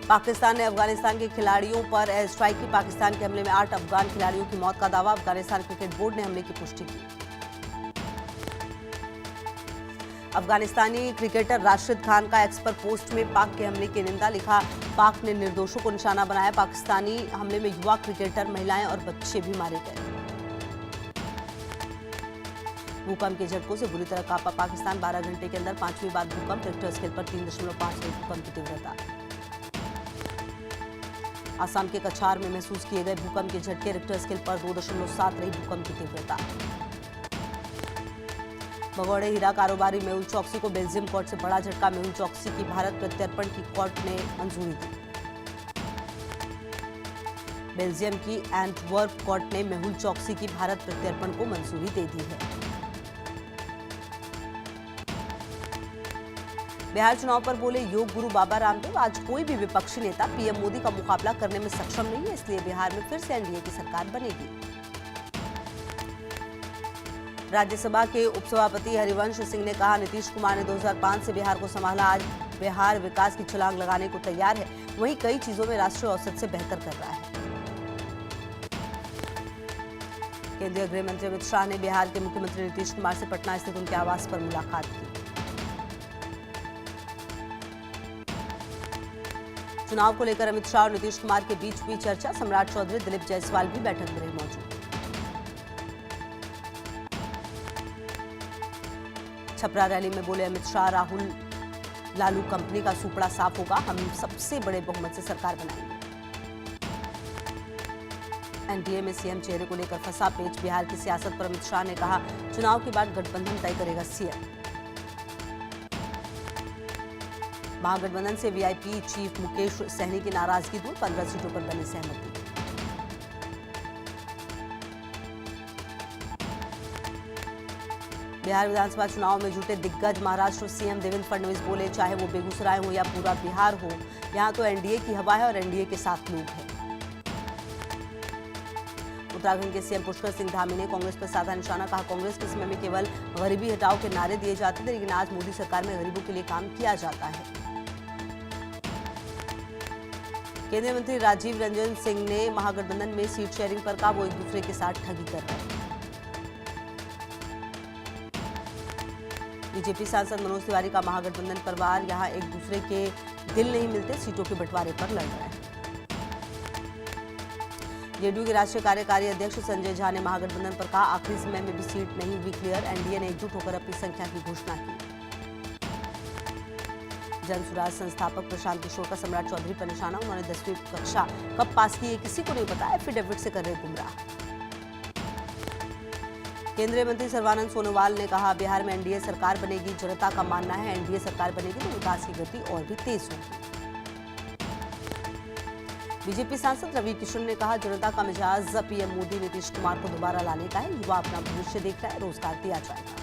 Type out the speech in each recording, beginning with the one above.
पाकिस्तान ने अफगानिस्तान के खिलाड़ियों पर एयर स्ट्राइक की। पाकिस्तान के हमले में 8 अफगान खिलाड़ियों की मौत का दावा। अफगानिस्तान क्रिकेट बोर्ड ने हमले की पुष्टि की। अफगानिस्तानी क्रिकेटर राशिद खान का एक्स पर पोस्ट में पाक के हमले की निंदा। लिखा, पाक ने निर्दोषों को निशाना बनाया। पाकिस्तानी हमले में युवा क्रिकेटर, महिलाएं और बच्चे भी मारे गए। भूकंप के झटकों से बुरी तरह कांपा पाकिस्तान। 12 घंटे के अंदर 5वीं बार भूकंप। रिक्टर स्केल पर 3.5 भूकंप की तीव्रता। आसाम के कछार में महसूस किए गए भूकंप के झटके। रिक्टर स्केल पर 2.7 रही भूकंप की तीव्रता। भगौड़े हीरा कारोबारी मेहुल चौकसी को बेल्जियम कोर्ट से बड़ा झटका। मेहुल चौकसी की भारत प्रत्यर्पण की कोर्ट ने मंजूरी दी। बेल्जियम की एंटवर्प कोर्ट ने मेहुल चौकसी की भारत प्रत्यर्पण को मंजूरी दे दी है। बिहार चुनाव पर बोले योग गुरु बाबा रामदेव, आज कोई भी विपक्षी नेता पीएम मोदी का मुकाबला करने में सक्षम नहीं है, इसलिए बिहार में फिर से एनडीए की सरकार बनेगी। राज्यसभा के उपसभापति हरिवंश सिंह ने कहा, नीतीश कुमार ने 2005 से बिहार को संभाला, आज बिहार विकास की छलांग लगाने को तैयार है, वहीं कई चीजों में राष्ट्रीय औसत से बेहतर कर रहा है। केंद्रीय गृह मंत्री अमित शाह ने बिहार के मुख्यमंत्री नीतीश कुमार से पटना स्थित उनके आवास पर मुलाकात की। चुनाव को लेकर अमित शाह और नीतीश कुमार के बीच हुई चर्चा। सम्राट चौधरी, दिलीप जायसवाल भी बैठक में रहे मौजूद। छपरा रैली में बोले अमित शाह, राहुल लालू कंपनी का सुपड़ा साफ होगा, हम सबसे बड़े बहुमत से सरकार बनाएंगे। एनडीए में सीएम चेहरे को लेकर फंसा पेच। बिहार की सियासत पर अमित शाह ने कहा, चुनाव के बाद गठबंधन तय करेगा सीएम। महागठबंधन से वीआईपी चीफ मुकेश सहनी की नाराजगी दूर, 15 सीटों पर बनी सहमति। बिहार विधानसभा चुनाव में जुटे दिग्गज। महाराष्ट्र सीएम देवेंद्र फडणवीस बोले, चाहे वो बेगूसराय हो या पूरा बिहार हो, यहां तो एनडीए की हवा है और एनडीए के साथ लोग हैं। उत्तराखंड के सीएम पुष्कर सिंह धामी ने कांग्रेस पर साधा निशाना। कहा, कांग्रेस के समय में केवल गरीबी हटाओ के नारे दिए जाते थे, लेकिन आज मोदी सरकार में गरीबों के लिए काम किया जाता है। केंद्रीय मंत्री राजीव रंजन सिंह ने महागठबंधन में सीट शेयरिंग पर कहा, वो एक दूसरे के साथ ठगी कर रहे हैं। बीजेपी सांसद मनोज तिवारी का महागठबंधन पर वार, यहां एक दूसरे के दिल नहीं मिलते, सीटों के बंटवारे पर लड़ रहे हैं। जेडीयू के राष्ट्रीय कार्यकारी अध्यक्ष संजय झा ने महागठबंधन पर कहा, आखिरी समय में भी सीट नहीं हुई क्लियर, एनडीए ने एकजुट होकर अपनी संख्या की घोषणा की। जन सुराज संस्थापक प्रशांत किशोर का सम्राट चौधरी पर निशाना। उन्होंने 10वीं कक्षा कब पास की, किसी को नहीं पता, एफिडेविट से कर रहे गुमराह। केंद्रीय मंत्री सर्बानंद सोनोवाल ने कहा, बिहार में एनडीए सरकार बनेगी, जनता का मानना है एनडीए सरकार बनेगी तो विकास की गति और भी तेज होगी। बीजेपी सांसद रवि किशन ने कहा, जनता का मिजाज पीएम मोदी नीतीश कुमार को दोबारा लाने का है, युवा अपना भविष्य देख रहा है, रोजगार दिया जाएगा।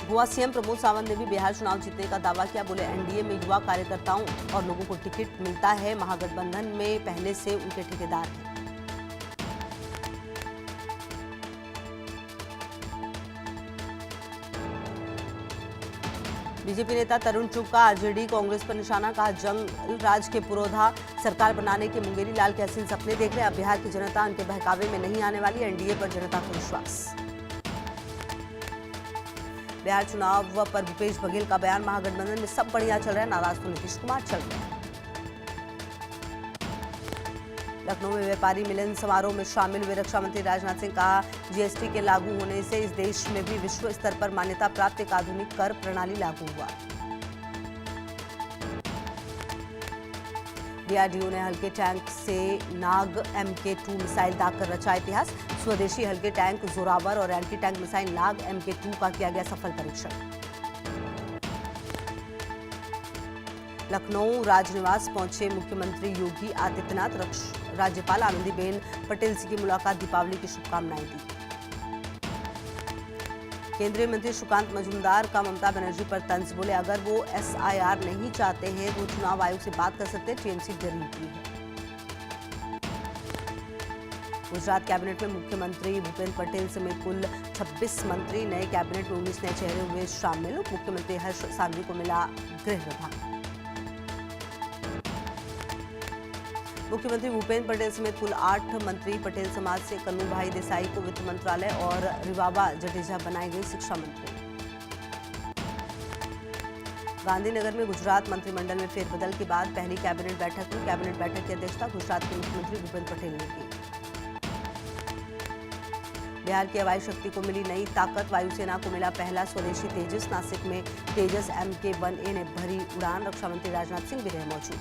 गोवा सीएम प्रमोद सावंत ने भी बिहार चुनाव जीतने का दावा किया। बोले, एनडीए में युवा कार्यकर्ताओं और लोगों को टिकट मिलता है, महागठबंधन में पहले से उनके ठेकेदार हैं। बीजेपी नेता तरुण चुग का आरजेडी कांग्रेस पर निशाना। कहा, जंग राज के पुरोधा सरकार बनाने के मुंगेरी लाल के हसीन सपने देख रहे हैं, अब बिहार की जनता उनके बहकावे में नहीं आने वाली, एनडीए पर जनता का विश्वास। बिहार चुनाव पर भूपेश बघेल का बयान, महागठबंधन में सब बढ़िया चल रहा है, नाराज तो नीतीश कुमार चल रहे हैं। लखनऊ में व्यापारी मिलन समारोह में शामिल हुए रक्षा मंत्री राजनाथ सिंह। कहा, जीएसटी के लागू होने से इस देश में भी विश्व स्तर पर मान्यता प्राप्त एक आधुनिक कर प्रणाली लागू हुआ। डीआरडीओ ने हल्के टैंक से नाग MK2 मिसाइल दागकर रचा इतिहास। स्वदेशी हल्के टैंक जोरावर और एंटी टैंक मिसाइल नाग MK2 का किया गया सफल परीक्षण। लखनऊ राजनिवास पहुंचे मुख्यमंत्री योगी आदित्यनाथ। राज्यपाल आनंदीबेन पटेल से की मुलाकात, दीपावली की शुभकामनाएं दी। केंद्रीय मंत्री सुकांत मजूमदार का ममता बनर्जी पर तंज। बोले, अगर वो SIR नहीं चाहते हैं तो चुनाव आयोग से बात कर सकते हैं, टीएमसी डरी हुई है। गुजरात कैबिनेट में मुख्यमंत्री भूपेंद्र पटेल समेत कुल 26 मंत्री, नए कैबिनेट में 19 नए चेहरे हुए शामिल। उप मुख्यमंत्री हर्ष सांघवी को मिला गृह विभाग। मुख्यमंत्री भूपेंद्र पटेल समेत कुल 8 मंत्री, पटेल समाज से कन्नू भाई देसाई को वित्त मंत्रालय और रिवाबा जडेजा बनाई गई शिक्षा मंत्री। गांधीनगर में गुजरात मंत्रिमंडल में फेरबदल के बाद पहली कैबिनेट बैठक हुई। कैबिनेट बैठक की अध्यक्षता गुजरात के मुख्यमंत्री भूपेंद्र पटेल ने की। बिहार की हवाई शक्ति को मिली नई ताकत, वायुसेना को मिला पहला स्वदेशी तेजस। नासिक में तेजस MK-1A ने भरी उड़ान, रक्षा मंत्री राजनाथ सिंह भी रहे मौजूद।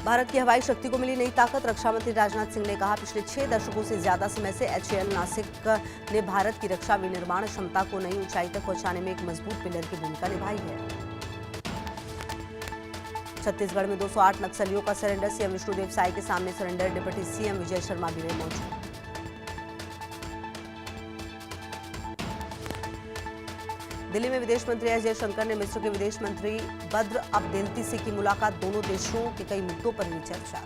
भारत की हवाई शक्ति को मिली नई ताकत, रक्षा मंत्री राजनाथ सिंह ने कहा, पिछले 6 दशकों से ज्यादा समय से HAL नासिक ने भारत की रक्षा विनिर्माण क्षमता को नई ऊंचाई तक पहुंचाने में एक मजबूत पिलर की भूमिका निभाई है। छत्तीसगढ़ में 208 नक्सलियों का सरेंडर, CM विष्णुदेव साय के सामने surrender. Deputy CM Vijay Sharma भी रहे मौजूद। दिल्ली में विदेश मंत्री एस जयशंकर ने मिस्र के विदेश मंत्री बद्र अब्देल्ती से की मुलाकात। दोनों देशों के कई मुद्दों पर हुई चर्चा।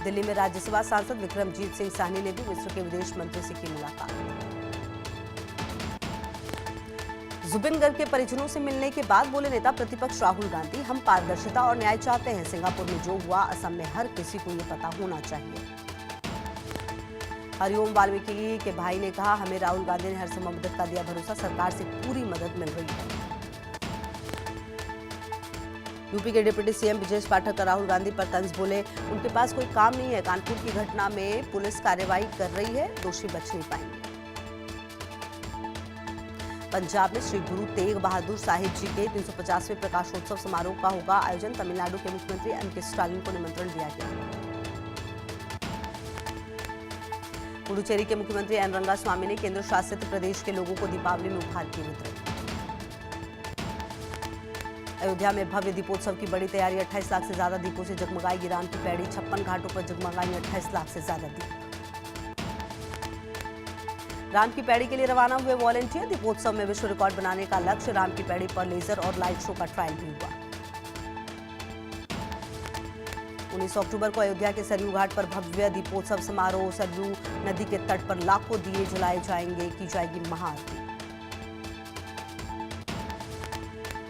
दिल्ली में राज्यसभा सांसद विक्रमजीत सिंह साहनी ने भी मिस्र के विदेश मंत्री से की मुलाकात। जुबिन गर्ग के परिजनों से मिलने के बाद बोले नेता प्रतिपक्ष राहुल गांधी, हम पारदर्शिता और न्याय चाहते हैं। सिंगापुर में जो हुआ असम में हर किसी को ये पता होना चाहिए। हरिओम वाल्मीकि के भाई ने कहा, हमें राहुल गांधी ने हर समय मदद का दिया भरोसा, सरकार से पूरी मदद मिल रही है। यूपी के डिप्टी CM ब्रजेश पाठक का राहुल गांधी पर तंज बोले, उनके पास कोई काम नहीं है। कानपुर की घटना में पुलिस कार्रवाई कर रही है, दोषी बच नहीं पाएंगे। पंजाब में श्री गुरु तेग बहादुर साहिब जी के 350वें प्रकाशोत्सव समारोह का होगा आयोजन। तमिलनाडु के मुख्यमंत्री MK स्टालिन को निमंत्रण दिया गया। पुडुचेरी के मुख्यमंत्री एन रंगास्वामी ने केंद्र शासित प्रदेश के लोगों को दीपावली में उपहार किए वितरण। अयोध्या में भव्य दीपोत्सव की बड़ी तैयारी, 28 लाख से ज्यादा दीपों से जगमगाएगी राम की पैड़ी। 56 घाटों पर जगमगाएंगे 28 लाख से ज्यादा दीप। राम की पैड़ी के लिए रवाना हुए वॉलंटियर, दीपोत्सव में विश्व रिकॉर्ड बनाने का लक्ष्य। राम की पैड़ी पर लेजर और लाइट शो का ट्रायल भी हुआ। 19 अक्टूबर को अयोध्या के सरयू घाट पर भव्य दीपोत्सव समारोह। सरयू नदी के तट पर लाखों दिए जलाए जाएंगे, की जाएगी महाआरती।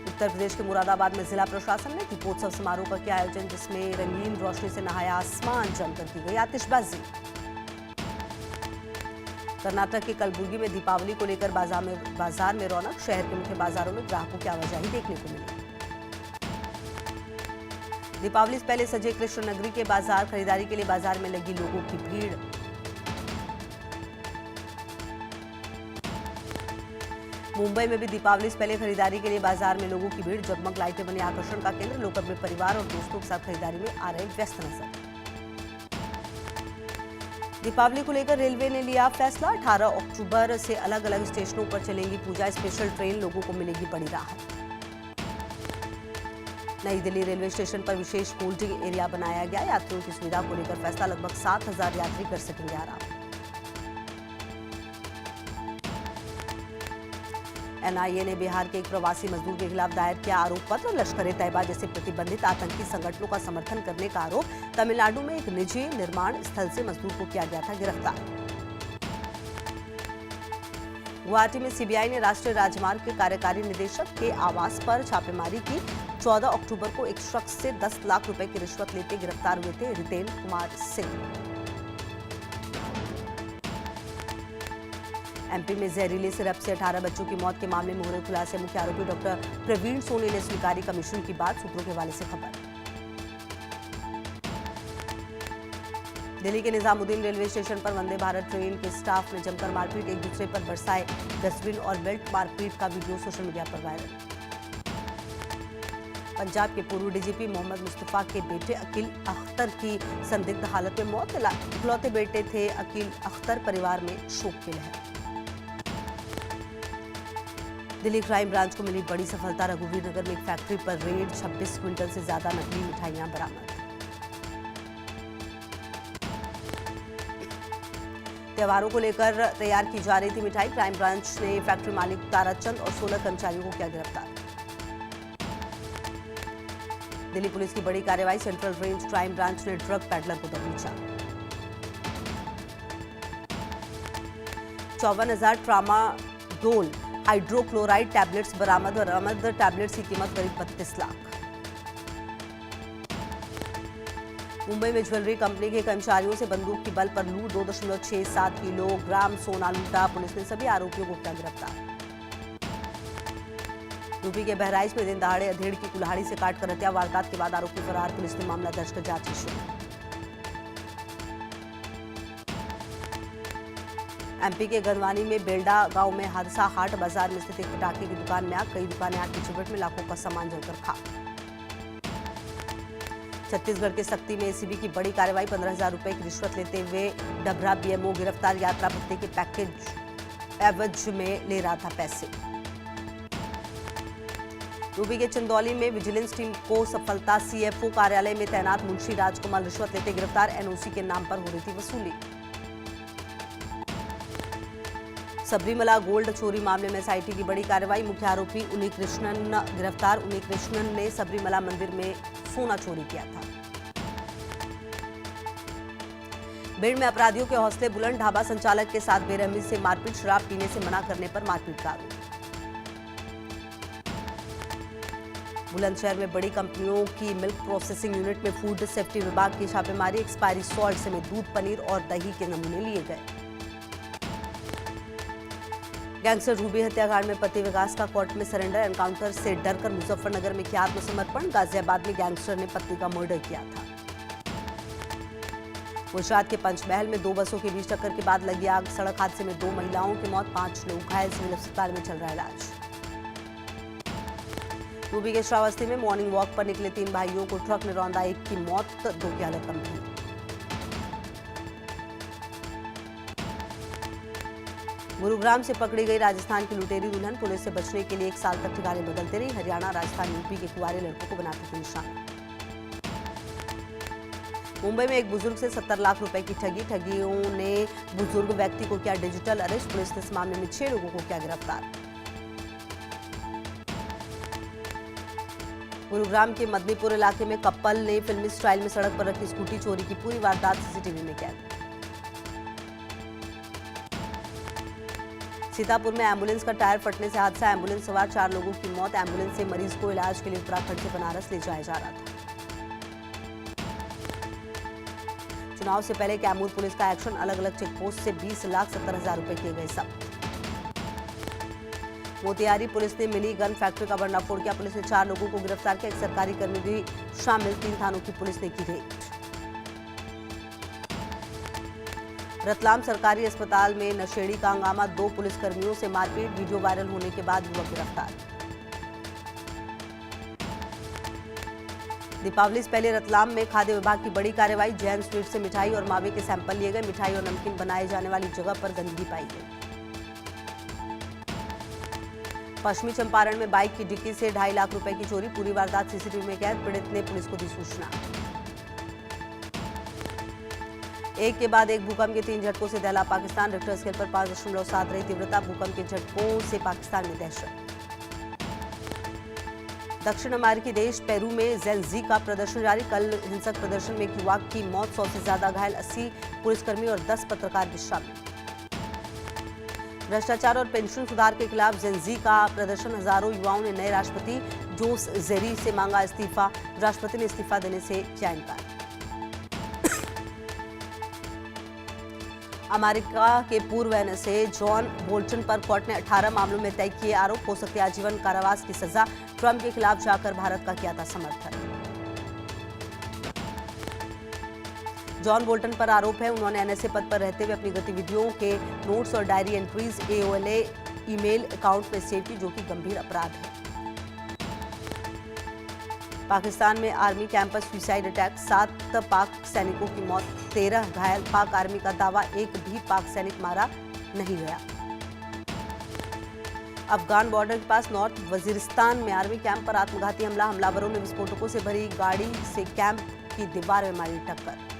उत्तर प्रदेश के मुरादाबाद में जिला प्रशासन ने दीपोत्सव समारोह का किया आयोजन, जिसमें रंगीन रोशनी से नहाया आसमान, जमकर की गई आतिशबाजी। कर्नाटक के कलबुर्गी में दीपावली को लेकर बाजार में रौनक। शहर के मुख्य बाजारों में ग्राहकों की आवाजाही देखने को मिली। दीपावली से पहले सजे कृष्ण नगरी के बाजार, खरीदारी के लिए बाजार में लगी लोगों की भीड़। मुंबई में भी दीपावली से पहले खरीदारी के लिए बाजार में लोगों की भीड़। जगमग लाइटें बनी आकर्षण का केंद्र। लोग अपने परिवार और दोस्तों के साथ खरीदारी में आ रहे व्यस्त नजर। दीपावली को लेकर रेलवे ने लिया फैसला। 18 अक्टूबर से अलग अलग स्टेशनों पर चलेंगी पूजा। स्पेशल ट्रेन, लोगों को मिलेगी बड़ी राहत। नई दिल्ली रेलवे स्टेशन पर विशेष होल्डिंग एरिया बनाया गया। यात्रियों की सुविधा को लेकर फैसला। लगभग 7,000 यात्री कर सकेंगे आराम। NIA ने बिहार के एक प्रवासी मजदूर के खिलाफ दायर किया आरोप पत्र। लश्कर-ए-तैयबा जैसे प्रतिबंधित आतंकी संगठनों का समर्थन करने का आरोप। तमिलनाडु में एक निजी निर्माण स्थल से मजदूर को किया गया था गिरफ्तार। गुवाहाटी में CBI ने राष्ट्रीय राजमार्ग के कार्यकारी निदेशक के आवास पर छापेमारी की। 14 अक्टूबर को एक शख्स से 10 लाख रुपए की रिश्वत लेते गिरफ्तार हुए थे रितेन कुमार सिंह। MP में जहरीले सिरप से 18 बच्चों की मौत के मामले में हो रहे खुलासे। मुख्य आरोपी डॉक्टर प्रवीण सोनी ने स्वीकारी कमीशन की बात। सूत्रों के हवाले से खबर। दिल्ली के निजामुद्दीन रेलवे स्टेशन पर वंदे भारत ट्रेन के स्टाफ में जमकर मारपीट। एक दूसरे पर बरसाए डस्टबिन और बेल्ट। मारपीट का वीडियो सोशल मीडिया पर वायरल। पंजाब के पूर्व DGP मोहम्मद मुस्तफा के बेटे अकील अख्तर की संदिग्ध हालत में मौत। इकलौते बेटे थे अकील अख्तर। परिवार में शोक की लहर। दिल्ली क्राइम ब्रांच को मिली बड़ी सफलता। रघुवीर नगर में एक फैक्ट्री पर रेड। 26 क्विंटल से ज्यादा नकली मिठाइयां बरामद। त्योहारों को लेकर तैयार की जा रही थी मिठाई। क्राइम ब्रांच ने फैक्ट्री मालिक ताराचंद और 16 कर्मचारियों को किया गिरफ्तार। दिल्ली पुलिस की बड़ी कार्रवाई, सेंट्रल रेंज क्राइम ब्रांच ने ड्रग पैडलर को दबोचा। 54,000 ट्रामाडोल हाइड्रोक्लोराइड टैबलेट्स बरामद टैबलेट्स की कीमत करीब 32 लाख। मुंबई में ज्वेलरी कंपनी के कर्मचारियों से बंदूक की बल पर लूट, 2.67 किलोग्राम सोना लूटा, पुलिस ने सभी आरोपियों को किया गिरफ्तार। यूपी के बहराइच में दिन दहाड़े अधेड़ की कुल्हाड़ी से काटकर हत्या, वारदात के बाद आरोपी फरार, पुलिस ने मामला दर्ज कर जांच की शुरू। एमपी के गंदवानी में बेल्डा गांव में हादसा, हाट बाजार में स्थित एक पटाखे की दुकान में आग, कई दुकानें आग की चपेट में, लाखों का सामान जलकर खाक। छत्तीसगढ़ के सक्ती में एसीबी की बड़ी कार्रवाई, 15,000 रुपए की रिश्वत लेते हुए डभरा बीएमओ गिरफ्तार, यात्रा भत्ते के पैकेज एवज में ले रहा था पैसे। यूपी के चंदौली में विजिलेंस टीम को सफलता, सीएफओ कार्यालय में तैनात मुंशी राजकुमार रिश्वत लेते गिरफ्तार, एनओसी के नाम पर हो रही थी वसूली। सबरीमला गोल्ड चोरी मामले में एसआईटी की बड़ी कार्रवाई, मुख्य आरोपी उन्नीकृष्णन गिरफ्तार, उन्नीकृष्णन ने सबरीमला मंदिर में सोना चोरी किया था। भिंड में अपराधियों के हौसले बुलंद, ढाबा संचालक के साथ बेरहमी से मारपीट, शराब पीने से मना करने पर मारपीट का आरोप। बुलंदशहर में बड़ी कंपनियों की मिल्क प्रोसेसिंग यूनिट में फूड सेफ्टी विभाग की छापेमारी, एक्सपायरी सॉल्ट समेत दूध, पनीर और दही के नमूने लिए गए। गैंगस्टर रूबी हत्याकांड में पति विकास का कोर्ट में सरेंडर, एनकाउंटर से डरकर मुजफ्फरनगर में किया आत्मसमर्पण, गाजियाबाद में गैंगस्टर ने पत्नी का मर्डर किया था। गुजरात के पंचमहल में 2 बसों के बीच टक्कर के बाद लगी आग, सड़क हादसे में 2 महिलाओं की मौत, 5 लोग घायल, सिविल अस्पताल में चल रहा इलाज। यूपी के श्रावस्ती में मॉर्निंग वॉक पर निकले 3 भाइयों को ट्रक ने रौंदा, 1 की मौत, 2 की हालत गंभीर। गुरुग्राम से पकड़ी गई राजस्थान की लुटेरी दुल्हन, पुलिस से बचने के लिए 1 साल तक ठिकाने बदलते रही, हरियाणा, राजस्थान, यूपी के कुंवारे लड़कों को बनाती थी निशाना। मुंबई में एक बुजुर्ग से 70 लाख रुपए की ठगियों ने बुजुर्ग व्यक्ति को किया डिजिटल अरेस्ट, पुलिस ने इस मामले में 6 लोगों को किया गिरफ्तार। गुरुग्राम के मदनीपुर इलाके में कपल ने फिल्मी स्टाइल में सड़क पर रखी स्कूटी चोरी की, पूरी वारदात सीसीटीवी में कैद। सीतापुर में एम्बुलेंस का टायर फटने से हादसा, एम्बुलेंस सवार 4 लोगों की मौत, एम्बुलेंस से मरीज को इलाज के लिए उत्तराखंड से बनारस ले जाया जा रहा था। चुनाव से पहले कैमूर पुलिस का एक्शन, अलग अलग चेकपोस्ट से 20,70,000 रुपए किए गए जब्त। मोतिहारी पुलिस ने मिनी गन फैक्ट्री का भंडाफोड़ किया, पुलिस ने 4 लोगों को गिरफ्तार किया, एक सरकारी कर्मी भी शामिल, 3 थानों की पुलिस ने की रेड। रतलाम सरकारी अस्पताल में नशेड़ी का हंगामा, 2 पुलिसकर्मियों से मारपीट, वीडियो वायरल होने के बाद युवक गिरफ्तार। दीपावली से पहले रतलाम में खाद्य विभाग की बड़ी कार्रवाई, जैन स्वीट से मिठाई और मावे के सैंपल लिए गए, मिठाई और नमकीन बनाए जाने वाली जगह पर गंदगी पाई गई। पश्चिमी चंपारण में बाइक की डिक्की से 2.5 लाख रुपए की चोरी, पूरी वारदात सीसीटीवी में कैद, पीड़ित ने पुलिस को दी सूचना। एक के बाद एक भूकंप के 3 झटकों से दहला पाकिस्तान, रिक्टर स्केल पर 5.7 रही तीव्रता, भूकंप के झटकों से पाकिस्तान में दहशत। दक्षिण अमेरिकी देश पेरू में जेन जी का प्रदर्शन जारी, कल हिंसक प्रदर्शन में एक युवक की मौत, 100 से ज्यादा घायल, 80 पुलिसकर्मी और 10 पत्रकार भी शामिल। भ्रष्टाचार और पेंशन सुधार के खिलाफ जेन जी का प्रदर्शन, हजारों युवाओं ने नए राष्ट्रपति जोस जेरी से मांगा इस्तीफा, राष्ट्रपति ने इस्तीफा देने से किया इनकार। अमेरिका के पूर्व एनएसए जॉन बोल्टन पर कोर्ट ने 18 मामलों में तय किए आरोप, हो सकती है आजीवन कारावास की सजा, ट्रंप के खिलाफ जाकर भारत का किया था समर्थन। जॉन बोल्टन पर आरोप है उन्होंने एनएसए पद पर रहते हुए अपनी गतिविधियों के नोट्स और डायरी एंट्रीज एओएलए ईमेल अकाउंट में सेव की, जो कि गंभीर अपराध है। पाकिस्तान में आर्मी कैंपस सुसाइड अटैक, 7 पाक सैनिकों की मौत, 13 घायल, पाक आर्मी का दावा, एक भी पाक सैनिक मारा नहीं गया। अफगान बॉर्डर के पास नॉर्थ वजीरिस्तान में आर्मी कैंप पर आत्मघाती हमला, हमलावरों ने विस्फोटकों से भरी गाड़ी से कैंप की दीवार में मारी टक्कर।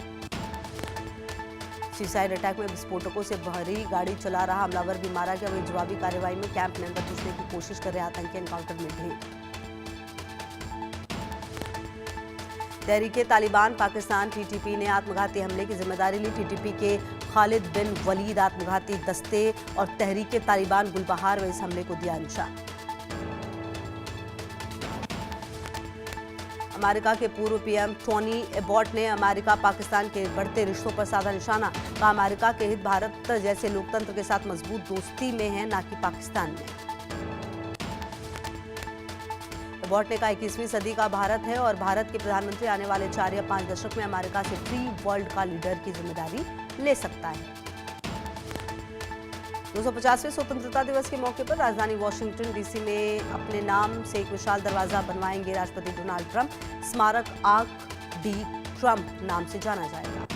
सुसाइड अटैक में विस्फोटकों से भरी गाड़ी चला रहा हमलावर भी मारा गया, वहीं जवाबी कार्रवाई में कैंप में अंदर घुसने की कोशिश कर रहे आतंकी एनकाउंटर में ढेर। तहरीके तालिबान पाकिस्तान टीटीपी ने आत्मघाती हमले की जिम्मेदारी ली। टीटीपी के खालिद बिन वलीद आत्मघाती दस्ते और तहरीके तालिबान गुलबहार में इस हमले को दिया अंजाम। अमेरिका के पूर्व पीएम टोनी एबॉट ने अमेरिका पाकिस्तान के बढ़ते रिश्तों पर साधा निशाना। कहा, अमेरिका के हित भारत जैसे लोकतंत्र के साथ मजबूत दोस्ती में है, न कि पाकिस्तान में। एबॉट ने कहा, 21वीं सदी का भारत है और भारत के प्रधानमंत्री आने वाले 4 या 5 दशक में अमेरिका से फ्री वर्ल्ड का लीडर की जिम्मेदारी ले सकता है। 250वें स्वतंत्रता दिवस के मौके पर राजधानी वॉशिंगटन डीसी में अपने नाम से एक विशाल दरवाजा बनवाएंगे राष्ट्रपति डोनाल्ड ट्रंप। स्मारक आर्क डी ट्रंप नाम से जाना जाएगा।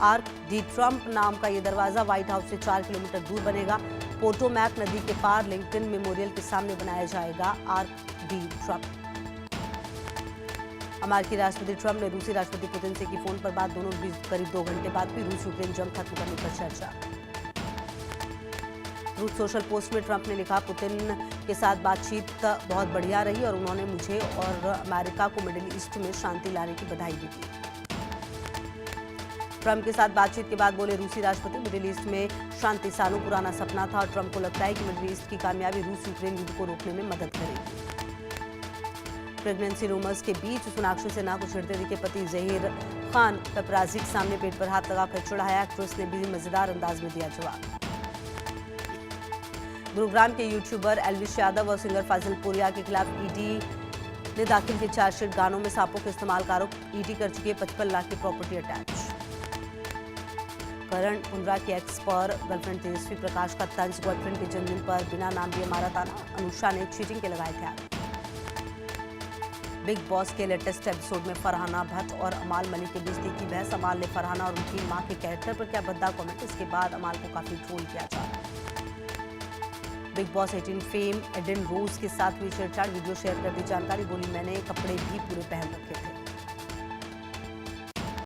आर्क डी ट्रंप नाम का यह दरवाजा व्हाइट हाउस से 4 किलोमीटर दूर बनेगा। पोटोमैक नदी के पार लिंकन मेमोरियल के सामने बनाया जाएगा आर्क डी ट्रंप। अमेरिकी राष्ट्रपति ट्रंप ने रूसी राष्ट्रपति पुतिन से की फोन पर बात। दोनों बीच करीब 2 घंटे बाद भी रूस यूक्रेन जंग खत्म करने पर चर्चा। ट्रूथ सोशल पोस्ट में ट्रंप ने लिखा, पुतिन के साथ बातचीत बहुत बढ़िया रही और उन्होंने मुझे और अमेरिका को मिडिल ईस्ट में शांति लाने की बधाई भी दी। ट्रंप के साथ बातचीत के बाद बोले रूसी राष्ट्रपति, मिडिल ईस्ट में शांति सालों पुराना सपना था और ट्रंप को लगता है कि मिडिल ईस्ट की कामयाबी रूस यूक्रेन युद्ध को रोकने में मदद करेगी। प्रेगनेंसी रूमर्स के बीच सोनाक्षी सिन्हा को छेड़ते दिखे पति जहीर खान। पेपराजी के सामने पेट पर हाथ लगाकर चिढ़ाया। एक्ट्रेस ने भी मजेदार अंदाज में दिया जवाब। गुरुग्राम के यूट्यूबर एल्विश यादव और सिंगर फाजिल पुरिया के खिलाफ ईडी ने दाखिल की चार्जशीट। गानों में सांपों के इस्तेमाल का आरोप। ईडी कर चुकी है 55 लाख की प्रॉपर्टी अटैच। करण उंद्रा के एक्स पर गर्लफ्रेंड तेजस्वी प्रकाश का तंज। बॉयफ्रेंड के जन्मदिन पर बिना नाम लिए मारा ताना। अनुष्का ने चीटिंग के लगाए थे आरोप। बिग बॉस के लेटेस्ट एपिसोड में फरहाना भट्ट और अमाल मलिक के बीच तीखी बहस। अमाल ने फरहाना और उनकी मां के कैरेक्टर पर किया भद्दा कमेंट। इसके बाद अमाल को काफी ट्रोल किया जा रहा है। बिग बॉस 18 फेम एडन रोज के साथ हुई छेड़छाड़। वीडियो शेयर कर दी जानकारी। बोली, मैंने कपड़े भी पूरे पहन रखे थे।